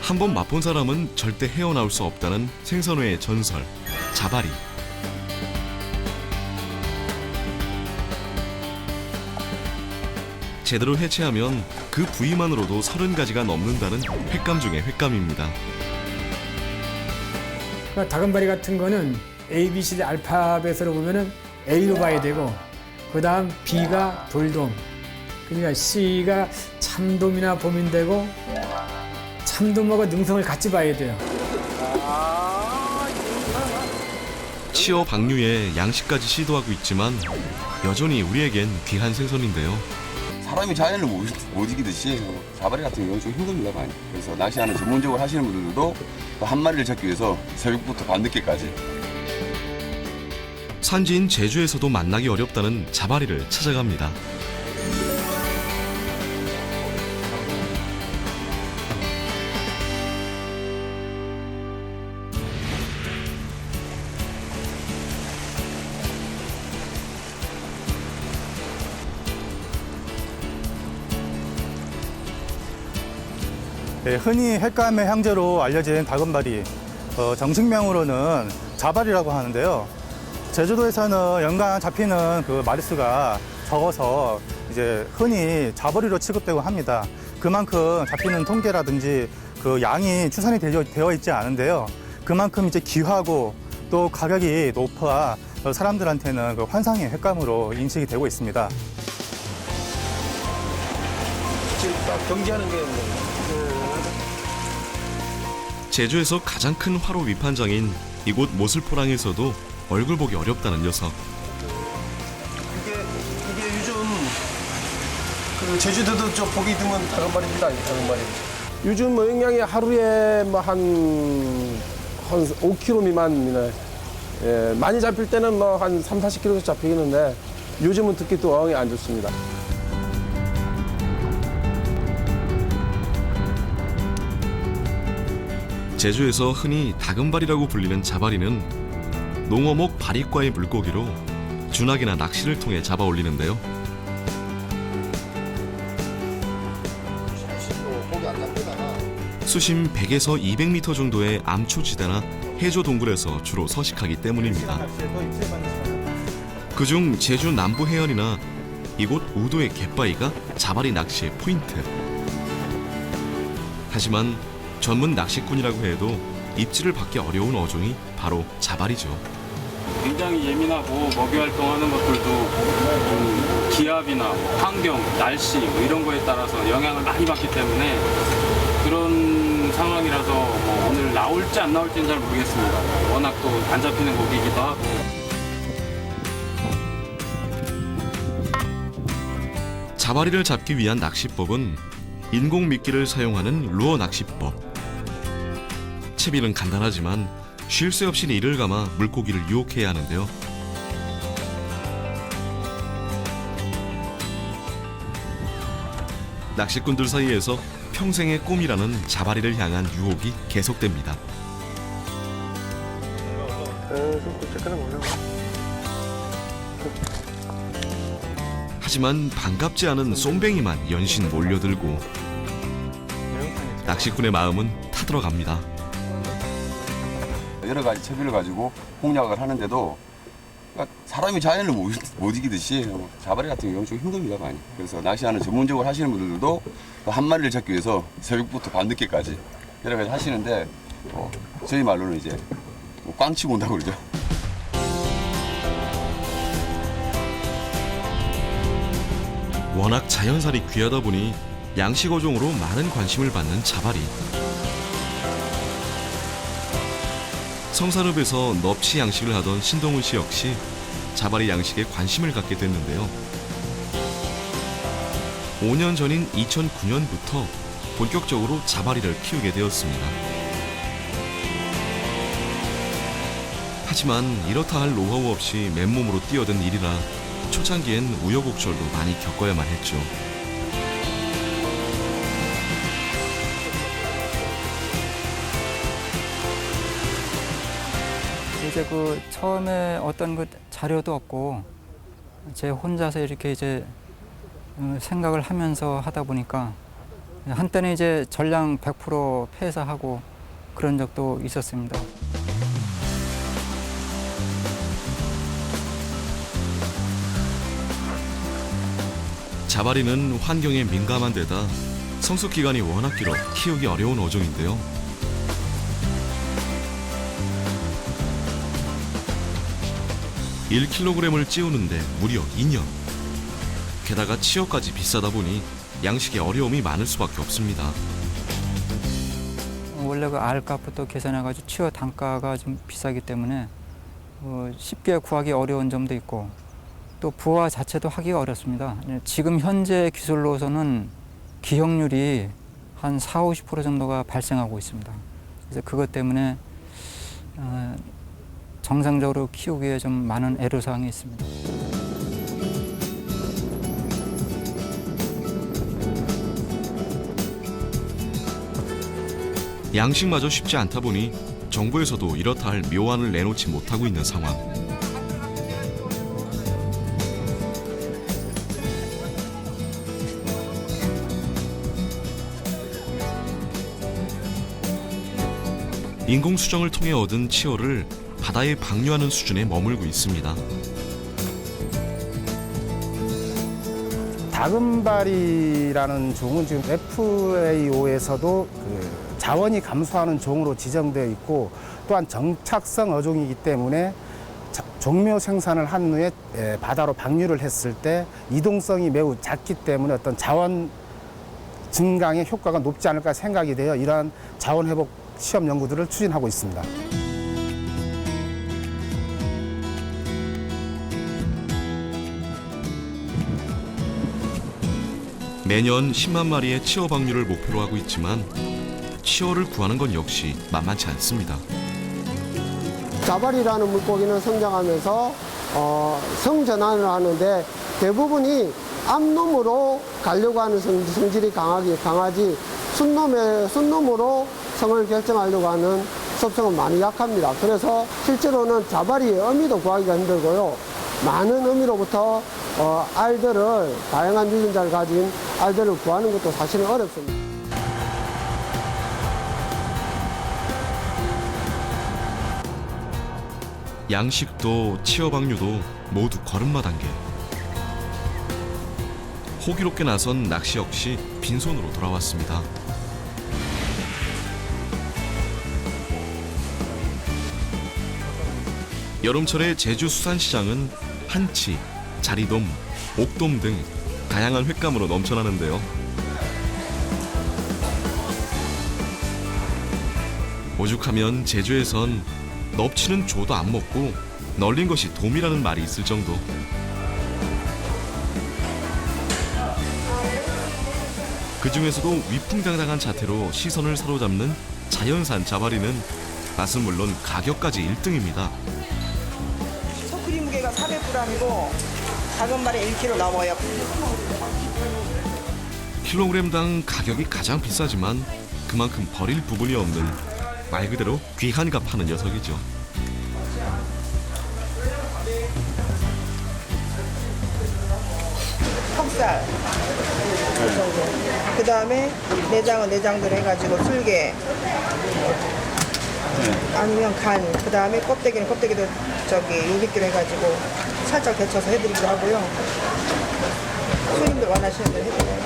한번 맛본 사람은 절대 헤어나올 수 없다는 생선회의 전설, 자바리. 제대로 해체하면 그 부위만으로도 30가지가 넘는다는 횟감 중의 횟감입니다. 그러니까 다금바리 같은 거는 A, B, C, D 알파벳으로 보면은 A로 봐야 되고, 그 다음 B가 돌돔, 그러니까 C가 참돔이나 봄인되고, 참돔하고 능성을 같이 봐야 돼요. 치어 방류에 양식까지 시도하고 있지만 여전히 우리에겐 귀한 생선인데요. 사람이 자연을 못 이기듯이 자바리 같은 경우는 좀 힘듭니다, 많이. 그래서 낚시하는 전문적으로 하시는 분들도 한 마리를 잡기 위해서 새벽부터 밤늦게까지. 산지인 제주에서도 만나기 어렵다는 자바리를 찾아갑니다. 네, 흔히 횟감의 형제로 알려진 다금바리, 정식명으로는 자바리라고 하는데요. 제주도에서는 연간 잡히는 그 마리수가 적어서 이제 흔히 자바리로 취급되고 합니다. 그만큼 잡히는 통계라든지 그 양이 추산이 되어 있지 않은데요. 그만큼 이제 귀하고 또 가격이 높아 사람들한테는 그 환상의 횟감으로 인식이 되고 있습니다. 지금 딱 경기하는 게 뭐. 제주에서 가장 큰 화로 위판장인 이곳 모슬포랑에서도 얼굴 보기 어렵다는 녀석. 이게 요즘 그 제주도도 좀 보기 드문 다금바리입니다. 다금바리. 요즘 뭐 영양이 하루에 뭐 한 5kg 미만이네. 예, 많이 잡힐 때는 뭐 한 3, 40kg 잡히겠는데 요즘은 특히 또 어항이 안 좋습니다. 제주에서 흔히 다금바리라고 불리는 자바리는 농어목 바리과의 물고기로 준학이나 낚시를 통해 잡아 올리는데요. 수심 100에서 200m 정도의 암초지대나 해저 동굴에서 주로 서식하기 때문입니다. 그중 제주 남부 해안이나 이곳 우도의 갯바위가 자바리 낚시의 포인트. 하지만 전문 낚시꾼이라고 해도 입질을 받기 어려운 어종이 바로 자바리죠. 굉장히 예민하고 먹이 활동하는 것들도 기압이나 환경, 날씨 뭐 이런 거에 따라서 영향을 많이 받기 때문에 그런 상황이라서 뭐 오늘 나올지 안 나올지는 잘 모르겠습니다. 워낙 또 안 잡히는 고기이기도 하고. 자바리를 잡기 위한 낚시법은 인공 미끼를 사용하는 루어 낚시법. 채비는 간단하지만 쉴 새 없이 이를 감아 물고기를 유혹해야 하는데요. 낚시꾼들 사이에서 평생의 꿈이라는 자바리를 향한 유혹이 계속됩니다. 하지만 반갑지 않은 쏨뱅이만 연신 몰려들고 낚시꾼의 마음은 타들어갑니다. 여러 가지 채비를 가지고 공략을 하는데도 그러니까 사람이 자연을 못 이기듯이 자바리 같은 경우는 좀 힘듭니다, 많이. 그래서 낚시하는 전문적으로 하시는 분들도 한 마리를 잡기 위해서 새벽부터 밤늦게까지 여러 가지 하시는데 저희 말로는 이제 꽝 치고 온다고 그러죠. 워낙 자연살이 귀하다 보니 양식어종으로 많은 관심을 받는 자바리. 성산읍에서 넙치 양식을 하던 신동훈 씨 역시 자바리 양식에 관심을 갖게 됐는데요. 5년 전인 2009년부터 본격적으로 자바리를 키우게 되었습니다. 하지만 이렇다 할 노하우 없이 맨몸으로 뛰어든 일이라 초창기엔 우여곡절도 많이 겪어야만 했죠. 이제 그 처음에 어떤 그 자료도 없고 제 혼자서 이렇게 이제 생각을 하면서 하다 보니까 한때는 이제 전량 100% 폐사하고 그런 적도 있었습니다. 자바리는 환경에 민감한 데다 성숙 기간이 워낙 길어 키우기 어려운 어종인데요. (1kg을) 찌우는데 무려 2년. 게다가 치어까지 비싸다 보니 양식에 어려움이 많을 수밖에 없습니다. 원래 그 알값부터 계산해가지고 치어 단가가 좀 비싸기 때문에 쉽게 구하기 어려운 점도 있고 또 부화 자체도 하기가 어렵습니다. 지금 현재 기술로서는 기형률이 한 40~50% 정도가 발생하고 있습니다. 그래서 그것 때문에 정상적으로 키우기에 좀 많은 애로사항이 있습니다. 양식마저 쉽지 않다 보니 정부에서도 이렇다 할 묘안을 내놓지 못하고 있는 상황. 인공수정을 통해 얻은 치어를 바다에 방류하는 수준에 머물고 있습니다. 다금바리라는 종은 지금 FAO에서도 자원이 감소하는 종으로 지정되어 있고 또한 정착성 어종이기 때문에 종묘 생산을 한 후에 바다로 방류를 했을 때 이동성이 매우 작기 때문에 어떤 자원 증강의 효과가 높지 않을까 생각이 되어 이러한 자원 회복 시험 연구들을 추진하고 있습니다. 매년 10만 마리의 치어 방류를 목표로 하고 있지만 치어를 구하는 건 역시 만만치 않습니다. 자발이라는 물고기는 성장하면서 성전환을 하는데 대부분이 암놈으로 가려고 하는 성질이 강하지 순놈으로 성을 결정하려고 하는 습성은 많이 약합니다. 그래서 실제로는 자발이의 어미도 구하기가 힘들고요. 많은 어미로부터 알들을 다양한 유전자를 가진 알들을 구하는 것도 사실은 어렵습니다. 양식도 치어 방류도 모두 걸음마 단계. 호기롭게 나선 낚시 역시 빈손으로 돌아왔습니다. 여름철의 제주 수산시장은 한치, 자리돔, 옥돔 등 다양한 횟감으로 넘쳐나는데요. 오죽하면 제주에선 넙치는 조도 안 먹고 널린 것이 돔이라는 말이 있을 정도. 그 중에서도 위풍당당한 자태로 시선을 사로잡는 자연산 자바리는 맛은 물론 가격까지 1등입니다. 소쿠리 무게가 400g이고 다금발이 1kg 넘어요. 킬로그램당 가격이 가장 비싸지만 그만큼 버릴 부분이 없는 말 그대로 귀한 값 하는 녀석이죠. 턱살 그 다음에 내장은 내장대로 해가지고 술개 아니면 간, 그 다음에 껍데기는 껍데기도 유리기로 해가지고 살짝 데쳐서 해드리기도 하고요. 손님들 원하시는 대로 해드려요.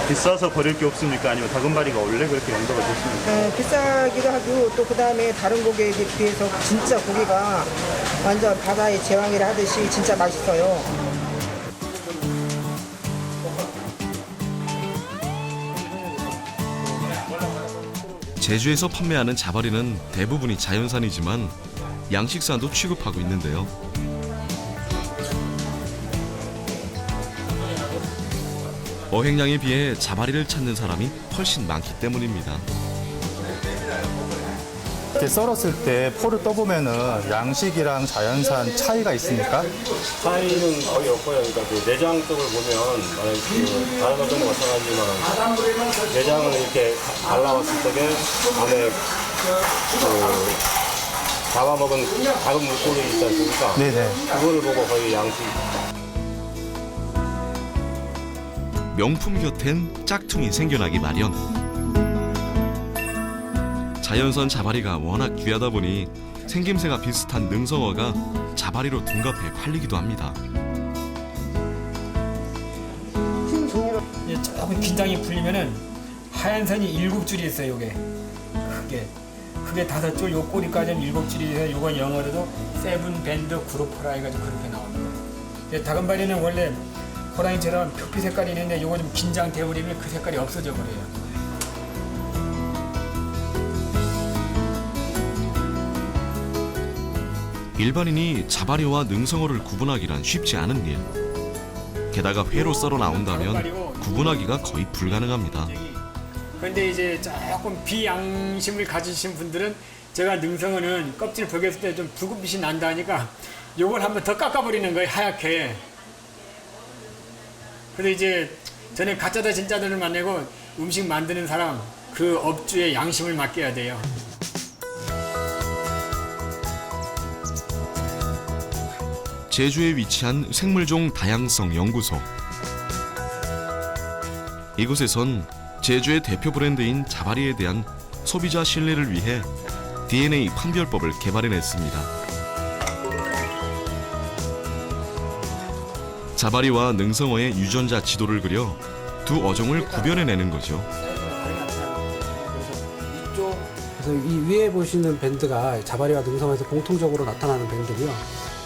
비싸서 버릴 게 없습니까? 아니면 다금바리가 원래 그렇게 염도가 좋습니까? 비싸기도 하고 또 그 다음에 다른 고기에 비해서 진짜 고기가 완전 바다의 제왕이라 하듯이 진짜 맛있어요. 제주에서 판매하는 자바리는 대부분이 자연산이지만 양식산도 취급하고 있는데요. 어획량에 비해 자바리를 찾는 사람이 훨씬 많기 때문입니다. 이렇게 썰었을 때 포를 떠보면은 양식이랑 자연산 차이가 있습니까? 차이는 거의 없고요. 그러니까 그 내장 쪽을 보면 만약에 그 다른 어종도 마찬가지지만 내장을 이렇게 갈라왔을 적에 안에 그 잡아먹은 작은 물고기 있지 않습니까? 네. 네네. 그거를 그거를 보고 거의 양식. 명품 곁엔 짝퉁이 생겨나기 마련. 자연산 자바리가 워낙 귀하다 보니 생김새가 비슷한 능성어가 자바리로 둔갑해 팔리기도 합니다. 이제 조금 긴장이 풀리면은 하얀 선이 7줄이 있어요. 요게 크게 5줄, 요 꼬리까지는 7줄이 있어요. 요건 영어로도 세븐 밴드 그룹퍼라 해가지고 그렇게 나옵니다. 다금바리는 원래 호랑이처럼 표피 색깔이 있는데 요거 좀 긴장돼 버리면 그 색깔이 없어져 버려요. 일반인이 자바리와 능성어를 구분하기란 쉽지 않은 일. 게다가 회로 썰어 나온다면 구분하기가 거의 불가능합니다. 그런데 이제 조금 비양심을 가지신 분들은 제가 능성어는 껍질 벗겼을 때 좀 붉은빛이 난다 하니까 요걸 한번 더 깎아버리는 거예요. 하얗게. 그래서 이제 전에 가짜다 진짜다를 만나고 음식 만드는 사람 그 업주의 양심을 맡겨야 돼요. 제주에 위치한 생물종 다양성 연구소. 이곳에선 제주의 대표 브랜드인 자바리에 대한 소비자 신뢰를 위해 DNA 판별법을 개발해냈습니다. 자바리와 능성어의 유전자 지도를 그려 두 어종을 구별해내는 거죠. 그래서 이 위에 보시는 밴드가 자바리와 능성어에서 공통적으로 나타나는 밴드고요.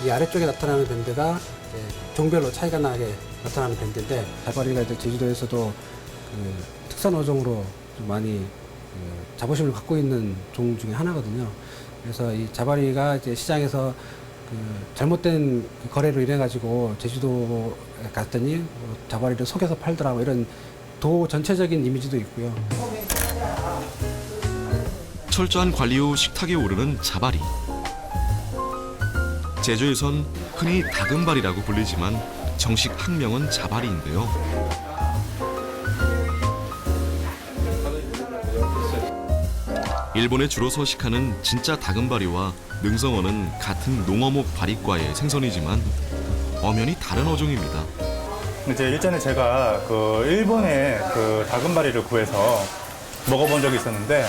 이 아래쪽에 나타나는 밴드가 종별로 차이가 나게 나타나는 밴드인데, 자바리가 이제 제주도에서도 특산 어종으로 좀 많이 자부심을 갖고 있는 종 중에 하나거든요. 그래서 이 자바리가 이제 시장에서 잘못된 거래로 인해 가지고 제주도에 갔더니 자바리를 속여서 팔더라, 이런 도 전체적인 이미지도 있고요. 철저한 관리 후 식탁에 오르는 자바리. 제주에선 흔히 다금바리라고 불리지만 정식 학명은 자바리인데요. 일본에 주로 서식하는 진짜 다금바리와 능성어는 같은 농어목 바리과의 생선이지만 엄연히 다른 어종입니다. 이제 일전에 제가 일본의 다금바리를 구해서 먹어본 적이 있었는데,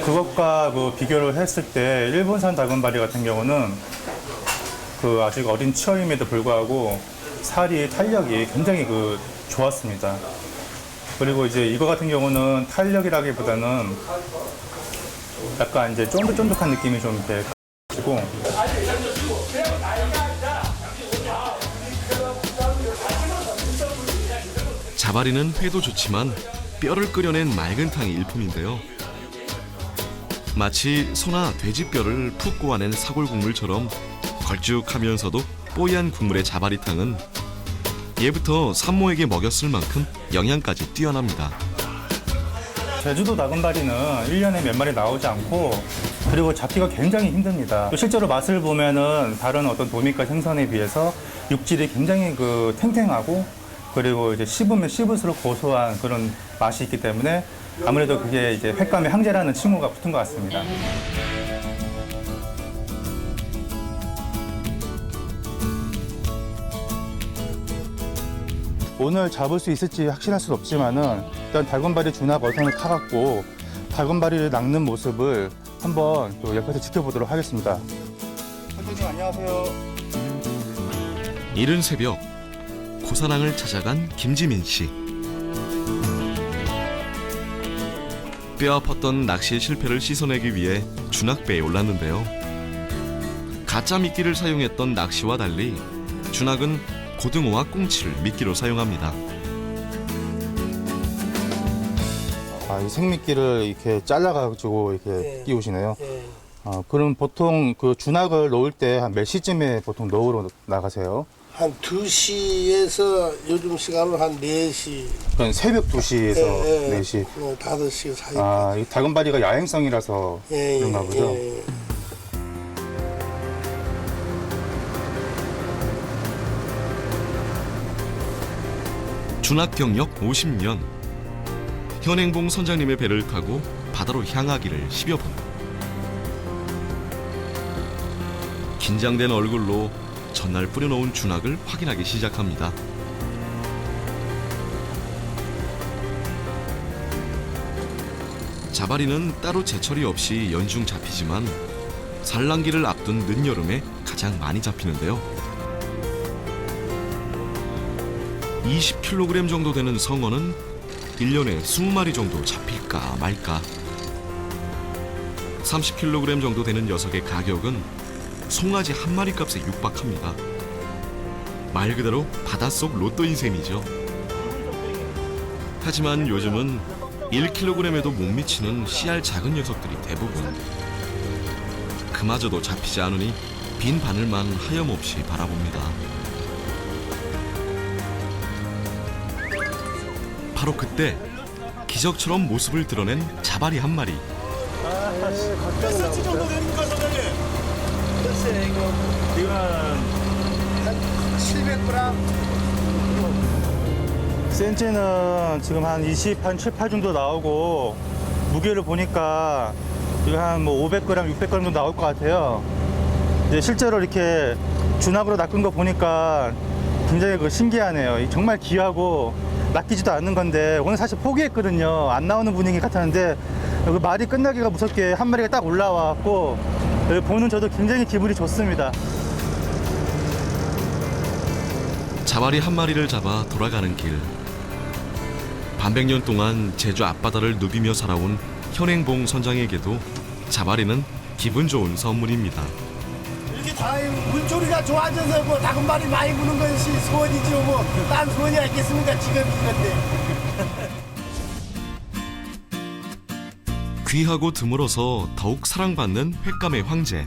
그것과 비교를 했을 때 일본산 다금바리 같은 경우는 아직 어린 치어임에도 불구하고 살이 탄력이 굉장히 좋았습니다. 그리고 이제 이거 같은 경우는 탄력이라기보다는 약간 이제 쫀득쫀득한 느낌이 좀 이렇게 가지고, 자바리는 회도 좋지만 뼈를 끓여낸 맑은 탕이 일품인데요. 마치 소나 돼지 뼈를 푹 꼬아낸 사골 국물처럼 걸쭉하면서도 뽀얀 국물의 자바리탕은 예부터 산모에게 먹였을 만큼 영양까지 뛰어납니다. 제주도 다금바리는 1년에 몇 마리 나오지 않고, 그리고 잡기가 굉장히 힘듭니다. 실제로 맛을 보면은 다른 어떤 도미과 생선에 비해서 육질이 굉장히 탱탱하고, 그리고 이제 씹으면 씹을수록 고소한 그런 맛이 있기 때문에 아무래도 그게 이제 횟감의 항제라는 칭호가 붙은 것 같습니다. 오늘 잡을 수 있을지 확신할 수는 없지만은 일단 다금바리 주낙 어선을 타갖고 다금바리를 낚는 모습을 한번 또 옆에서 지켜보도록 하겠습니다. 선생님 안녕하세요. 이른 새벽 고사낭을 찾아간 김지민 씨. 뼈아팠던 낚시의 실패를 씻어내기 위해 주낙배에 올랐는데요. 가짜 미끼를 사용했던 낚시와 달리 주낙은 고등어와 꽁치를 미끼로 사용합니다. 이 생미끼를 이렇게 잘라가지고 이렇게 끼우시네요. 그럼 보통 주낙을 놓을 때 한 몇 시쯤에 보통 놓으러 나가세요? 한 2시에서 요즘 시간으로 한 4시. 그럼 새벽 2시에서 4시? 5시 사이. 이 다금바리가 야행성이라서 그런가 보죠? 주낙 경력 50년. 현행봉 선장님의 배를 타고 바다로 향하기를 10여 분. 긴장된 얼굴로 전날 뿌려놓은 주낙을 확인하기 시작합니다. 자바리는 따로 제철이 없이 연중 잡히지만 산란기를 앞둔 늦여름에 가장 많이 잡히는데요. 20kg 정도 되는 성어는 1년에 20마리 정도 잡힐까 말까. 30kg 정도 되는 녀석의 가격은 송아지 한 마리 값에 육박합니다. 말 그대로 바닷속 로또인 셈이죠. 하지만 요즘은 1kg에도 못 미치는 씨알 작은 녀석들이 대부분. 그마저도 잡히지 않으니 빈 바늘만 하염없이 바라봅니다. 바로 그때 기적처럼 모습을 드러낸 자바리 한 마리. 몇 cm 정도 됩니까, 사장님? 글쎄, 이건 700g. 센치는 지금 한 7, 8 정도 나오고, 무게를 보니까 이거 한 뭐 500g, 600g 정도 나올 것 같아요. 이제 실제로 이렇게 준학으로 낚은 거 보니까 굉장히 신기하네요. 정말 귀하고 낚이지도 않는 건데, 오늘 사실 포기했거든요. 안 나오는 분위기 같았는데, 여기 말이 끝나기가 무섭게 한 마리가 딱 올라와갖고, 여기 보는 저도 굉장히 기분이 좋습니다. 자바리 한 마리를 잡아 돌아가는 길. 반백년 동안 제주 앞바다를 누비며 살아온 현행봉 선장에게도 자바리는 기분 좋은 선물입니다. 이렇게 다 물조리가 좋아져서 뭐 다금바리 많이 부는 것이 소원이죠. 뭐 딴 소원이 있겠습니까? 지금 이건데. 귀하고 드물어서 더욱 사랑받는 횟감의 황제.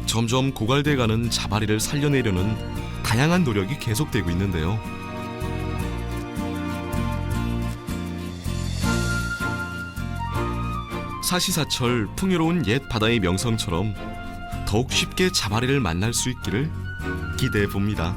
점점 고갈돼가는 자바리를 살려내려는 다양한 노력이 계속되고 있는데요. 사시사철 풍요로운 옛 바다의 명성처럼 더욱 쉽게 자바리를 만날 수 있기를 기대해 봅니다.